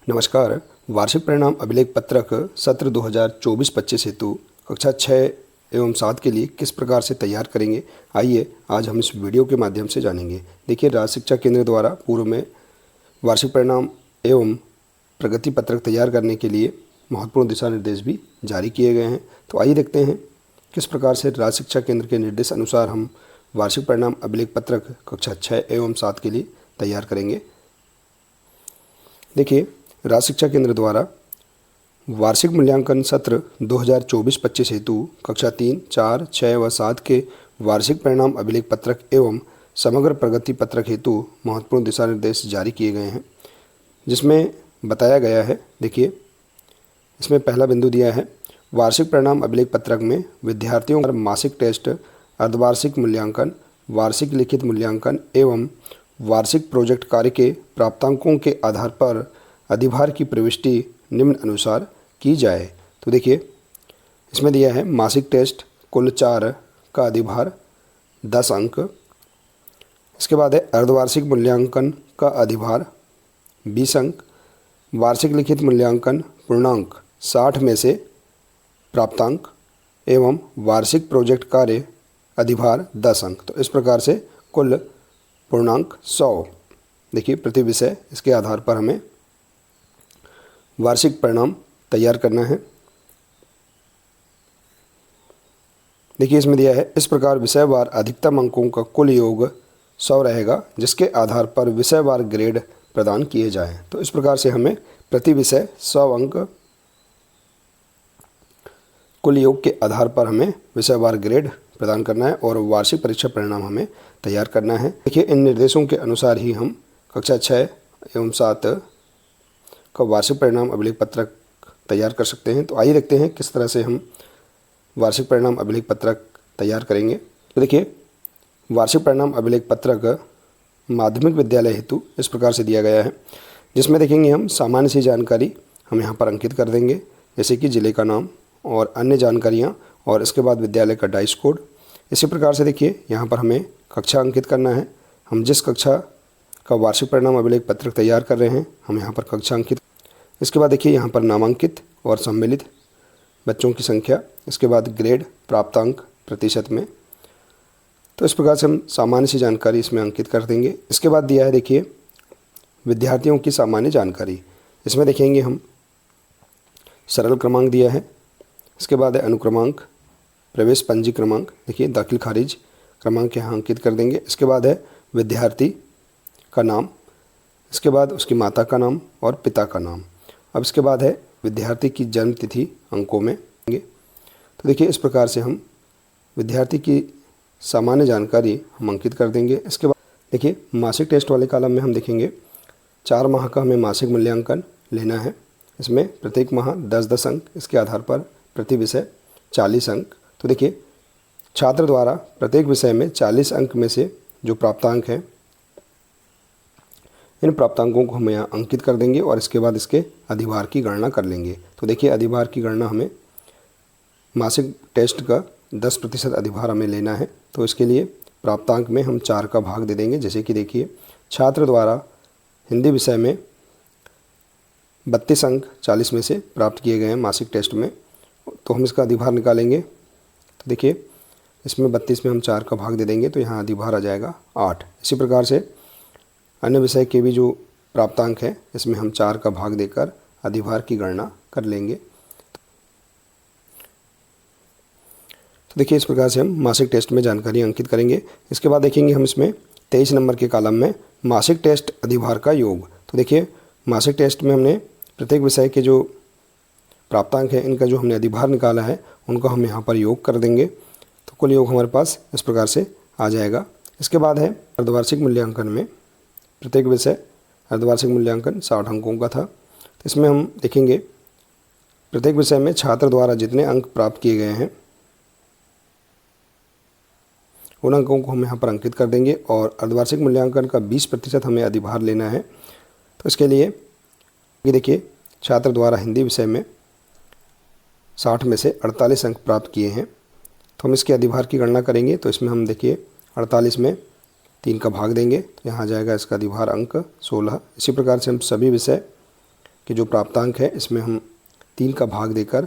नमस्कार। वार्षिक परिणाम अभिलेख पत्रक सत्र 2024-25 हेतु कक्षा 6 एवं 7 के लिए किस प्रकार से तैयार करेंगे, आइए आज हम इस वीडियो के माध्यम से जानेंगे। देखिए, राज्य शिक्षा केंद्र द्वारा पूर्व में वार्षिक परिणाम एवं प्रगति पत्रक तैयार करने के लिए महत्वपूर्ण दिशा निर्देश भी जारी किए गए हैं। तो आइए देखते हैं किस प्रकार से राज्य शिक्षा केंद्र के निर्देश अनुसार हम वार्षिक परिणाम अभिलेख पत्रक कक्षा 6 एवं 7 के लिए तैयार करेंगे। देखिए, राज्य शिक्षा केंद्र द्वारा वार्षिक मूल्यांकन सत्र 2024-25 हेतु कक्षा 3, 4, 6 व 7 के वार्षिक परिणाम अभिलेख पत्रक एवं समग्र प्रगति पत्रक हेतु महत्वपूर्ण दिशा निर्देश जारी किए गए हैं, जिसमें बताया गया है। देखिए, इसमें पहला बिंदु दिया है, वार्षिक परिणाम अभिलेख पत्रक में विद्यार्थियों का मासिक टेस्ट, अर्धवार्षिक मूल्यांकन, वार्षिक लिखित मूल्यांकन एवं वार्षिक प्रोजेक्ट कार्य के प्राप्तांकों के आधार पर अधिभार की प्रविष्टि निम्न अनुसार की जाए। तो देखिए, इसमें दिया है मासिक टेस्ट कुल 4 का अधिभार 10 अंक। इसके बाद है अर्धवार्षिक मूल्यांकन का अधिभार 20 अंक, वार्षिक लिखित मूल्यांकन पूर्णांक 60 में से प्राप्तांक एवं वार्षिक प्रोजेक्ट कार्य अधिभार 10 अंक। तो इस प्रकार से कुल पूर्णांक 100 देखिए प्रति विषय, इसके आधार पर हमें वार्षिक परिणाम तैयार करना है। देखिए, इसमें दिया है, इस प्रकार विषयवार अधिकतम अंकों का कुल योग 100 रहेगा, जिसके आधार पर विषयवार ग्रेड प्रदान किए जाएं। तो इस प्रकार से हमें प्रति विषय 100 अंक कुल योग के आधार पर हमें विषयवार ग्रेड प्रदान करना है और वार्षिक परीक्षा परिणाम हमें तैयार करना है। देखिए, इन निर्देशों के अनुसार ही हम कक्षा 6 एवं 7 का वार्षिक परिणाम अभिलेख पत्रक तैयार कर सकते हैं। तो आइए देखते हैं किस तरह से हम वार्षिक परिणाम अभिलेख पत्रक तैयार करेंगे। तो देखिए, वार्षिक परिणाम अभिलेख पत्रक माध्यमिक विद्यालय हेतु इस प्रकार से दिया गया है, जिसमें देखेंगे हम सामान्य सी जानकारी हम यहाँ पर अंकित कर देंगे, जैसे कि जिले का नाम और अन्य जानकारियाँ, और इसके बाद विद्यालय का डाइस कोड। इसी प्रकार से देखिए, यहाँ पर हमें कक्षा अंकित करना है। हम जिस कक्षा का वार्षिक परिणाम अभिलेख पत्रक तैयार कर रहे हैं, हम यहाँ पर कक्षा अंकित। इसके बाद देखिए, यहाँ पर नामांकित और सम्मिलित बच्चों की संख्या, इसके बाद ग्रेड, प्राप्तांक प्रतिशत में। तो इस प्रकार से हम सामान्य सी जानकारी इसमें अंकित कर देंगे। इसके बाद दिया है, देखिए, विद्यार्थियों की सामान्य जानकारी। इसमें देखेंगे हम सरल क्रमांक दिया है, इसके बाद है अनुक्रमांक, प्रवेश पंजी क्रमांक, देखिए दाखिल खारिज क्रमांक यहाँ अंकित कर देंगे। इसके बाद है विद्यार्थी का नाम, इसके बाद उसकी माता का नाम और पिता का नाम। अब इसके बाद है विद्यार्थी की जन्म तिथि अंकों में। तो देखिए, इस प्रकार से हम विद्यार्थी की सामान्य जानकारी हम अंकित कर देंगे। इसके बाद देखिए, मासिक टेस्ट वाले कॉलम में हम देखेंगे 4 माह का हमें मासिक मूल्यांकन लेना है। इसमें प्रत्येक माह 10-10 अंक, इसके आधार पर प्रति विषय 40 अंक। तो देखिए, छात्र द्वारा प्रत्येक विषय में 40 अंक में से जो प्राप्तांक हैं, इन प्राप्तांकों को हम यहाँ अंकित कर देंगे और इसके बाद इसके अधिभार की गणना कर लेंगे। तो देखिए, अधिभार की गणना हमें मासिक टेस्ट का 10% अधिभार हमें लेना है। तो इसके लिए प्राप्तांक में हम 4 का भाग दे देंगे। जैसे कि देखिए, छात्र द्वारा हिंदी विषय में 32 अंक 40 में से प्राप्त किए गए हैं मासिक टेस्ट में, तो हम इसका अधिभार निकालेंगे। तो देखिए, इसमें 32 में हम 4 का भाग दे देंगे, तो यहाँ अधिभार आ जाएगा 8। इसी प्रकार से अन्य विषय के भी जो प्राप्तांक है, इसमें हम 4 का भाग देकर अधिभार की गणना कर लेंगे। तो देखिए, इस प्रकार से हम मासिक टेस्ट में जानकारी अंकित करेंगे। इसके बाद देखेंगे हम इसमें 23 नंबर के कॉलम में मासिक टेस्ट अधिभार का योग। तो देखिए, मासिक टेस्ट में हमने प्रत्येक विषय के जो प्राप्तांक है, इनका जो हमने अधिभार निकाला है, उनको हम यहाँ पर योग कर देंगे। तो कुल योग हमारे पास इस प्रकार से आ जाएगा। इसके बाद है अर्धवार्षिक मूल्यांकन में प्रत्येक विषय अर्धवार्षिक मूल्यांकन 60 अंकों का था। तो इसमें हम देखेंगे प्रत्येक विषय में छात्र द्वारा जितने अंक प्राप्त किए गए हैं, उन अंकों को हम यहाँ पर अंकित कर देंगे और अर्धवार्षिक मूल्यांकन का 20% हमें अधिभार लेना है। तो इसके लिए ये देखिए, छात्र द्वारा हिंदी विषय में 60 में से 48 अंक प्राप्त किए हैं, तो हम इसके अधिभार की गणना करेंगे। तो इसमें हम देखिए 48 में 3 का भाग देंगे, तो यहाँ आ जाएगा इसका अधिभार अंक 16। इसी प्रकार से हम सभी विषय के जो प्राप्तांक है इसमें हम 3 का भाग देकर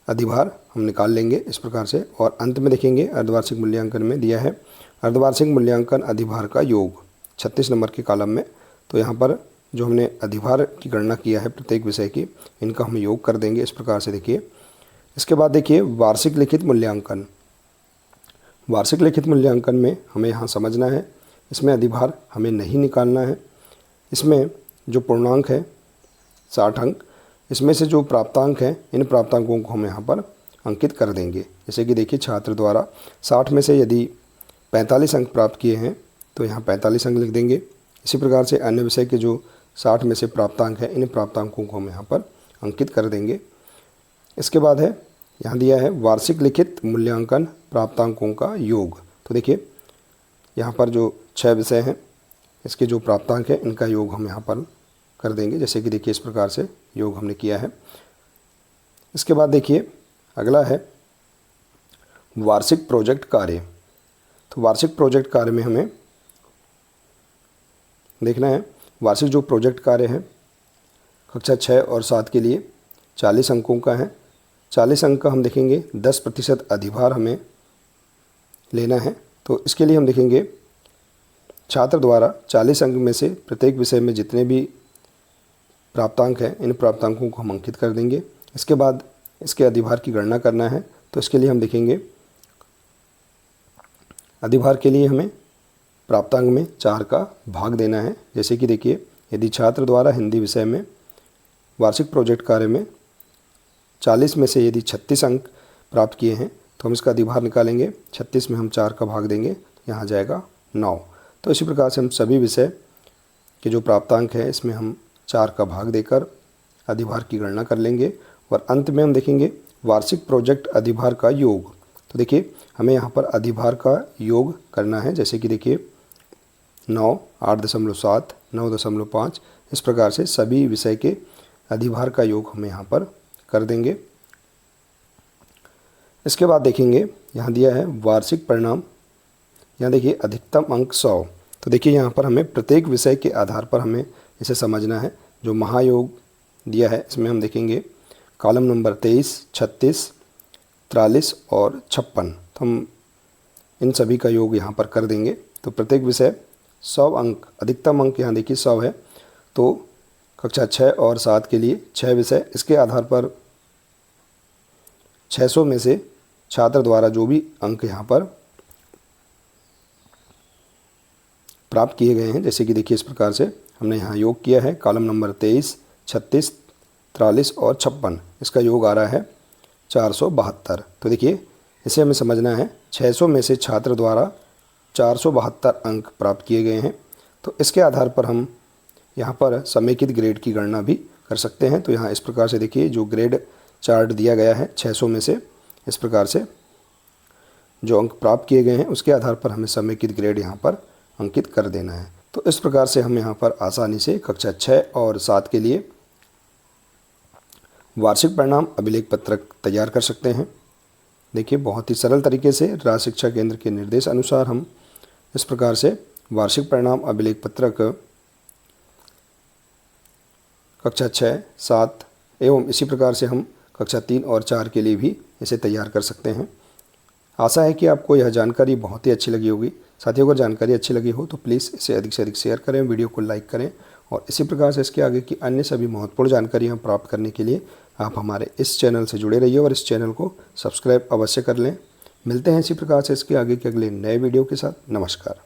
अधिभार हम निकाल लेंगे इस प्रकार से। और अंत में देखेंगे अर्धवार्षिक मूल्यांकन में दिया है अर्धवार्षिक मूल्यांकन अधिभार का योग 36 नंबर के कॉलम में। तो यहाँ पर जो हमने अधिभार की गणना किया है प्रत्येक विषय की, इनका हम योग कर देंगे इस प्रकार से। देखिए इसके बाद देखिए वार्षिक लिखित मूल्यांकन। वार्षिक लिखित मूल्यांकन में हमें यहाँ समझना है, इसमें अधिभार हमें नहीं निकालना है। इसमें जो पूर्णांक है 60 अंक, इसमें से जो प्राप्तांक हैं इन प्राप्तांकों को हम यहाँ पर अंकित कर देंगे। जैसे कि देखिए छात्र द्वारा 60 में से यदि 45 अंक प्राप्त किए हैं तो यहाँ 45 अंक लिख देंगे। इसी प्रकार से अन्य विषय के जो 60 में से प्राप्तांक हैं इन प्राप्तांकों को हम यहाँ पर अंकित कर देंगे। इसके बाद है यहाँ दिया है वार्षिक लिखित मूल्यांकन प्राप्तांकों का योग। तो देखिए यहाँ पर जो 6 विषय हैं इसके जो प्राप्तांक हैं इनका योग हम यहाँ पर कर देंगे। जैसे कि देखिए इस प्रकार से योग हमने किया है। इसके बाद देखिए अगला है वार्षिक प्रोजेक्ट कार्य। तो वार्षिक प्रोजेक्ट कार्य में हमें देखना है वार्षिक जो प्रोजेक्ट कार्य है कक्षा 6 और 7 के लिए 40 अंकों का है। 40 अंक का हम देखेंगे 10% अधिभार हमें लेना है। तो इसके लिए हम देखेंगे छात्र द्वारा 40 अंक में से प्रत्येक विषय में जितने भी प्राप्तांक हैं इन प्राप्तांकों को हम अंकित कर देंगे। इसके बाद इसके अधिभार की गणना करना है। तो इसके लिए हम देखेंगे अधिभार के लिए हमें प्राप्तांक में 4 का भाग देना है। जैसे कि देखिए यदि छात्र द्वारा हिंदी विषय में वार्षिक प्रोजेक्ट कार्य में 40 में से यदि 36 अंक प्राप्त किए हैं तो हम इसका अधिभार निकालेंगे। 36 में हम 4 का भाग देंगे, यहाँ जाएगा 9। तो इसी प्रकार से हम सभी विषय के जो प्राप्तांक है इसमें हम 4 का भाग देकर अधिभार की गणना कर लेंगे। और अंत में हम देखेंगे वार्षिक प्रोजेक्ट अधिभार का योग। तो देखिए हमें यहाँ पर अधिभार का योग करना है। जैसे कि देखिए 9, 8.7, 9.5 इस प्रकार से सभी विषय के अधिभार का योग हम यहाँ पर कर देंगे। इसके बाद देखेंगे यहाँ दिया है वार्षिक परिणाम। यहाँ देखिए अधिकतम अंक 100। तो देखिए यहाँ पर हमें प्रत्येक विषय के आधार पर हमें इसे समझना है। जो महायोग दिया है इसमें हम देखेंगे कॉलम नंबर 23, 36, 43 और 56। तो हम इन सभी का योग यहाँ पर कर देंगे। तो प्रत्येक विषय 100 अंक, अधिकतम अंक यहाँ देखिए 100 है। तो कक्षा 6 और 7 के लिए 6 विषय, इसके आधार पर 600 में से छात्र द्वारा जो भी अंक यहाँ पर प्राप्त किए गए हैं, जैसे कि देखिए इस प्रकार से हमने यहाँ योग किया है कॉलम नंबर 23, 36, 43 और 56। इसका योग आ रहा है 472। तो देखिए इसे हमें समझना है 600 में से छात्र द्वारा 472 अंक प्राप्त किए गए हैं। तो इसके आधार पर हम यहाँ पर समेकित ग्रेड की गणना भी कर सकते हैं। तो यहाँ इस प्रकार से देखिए जो ग्रेड चार्ट दिया गया है 600 में से इस प्रकार से जो अंक प्राप्त किए गए हैं उसके आधार पर हमें समेकित ग्रेड यहाँ पर अंकित कर देना है। तो इस प्रकार से हम यहाँ पर आसानी से कक्षा 6 और 7 के लिए वार्षिक परिणाम अभिलेख पत्रक तैयार कर सकते हैं। देखिए बहुत ही सरल तरीके से राज्य शिक्षा केंद्र के निर्देश अनुसार हम इस प्रकार से वार्षिक परिणाम अभिलेख पत्रक कक्षा 6, 7 एवं इसी प्रकार से हम कक्षा 3 और 4 के लिए भी इसे तैयार कर सकते हैं। आशा है कि आपको यह जानकारी बहुत ही अच्छी लगी होगी। साथियों अगर जानकारी अच्छी लगी हो तो प्लीज़ इसे अधिक से अधिक शेयर करें, वीडियो को लाइक करें और इसी प्रकार से इसके आगे की अन्य सभी महत्वपूर्ण जानकारियाँ प्राप्त करने के लिए आप हमारे इस चैनल से जुड़े रहिए और इस चैनल को सब्सक्राइब अवश्य कर लें। मिलते हैं इसी प्रकार से इसके आगे के अगले नए वीडियो के साथ। नमस्कार।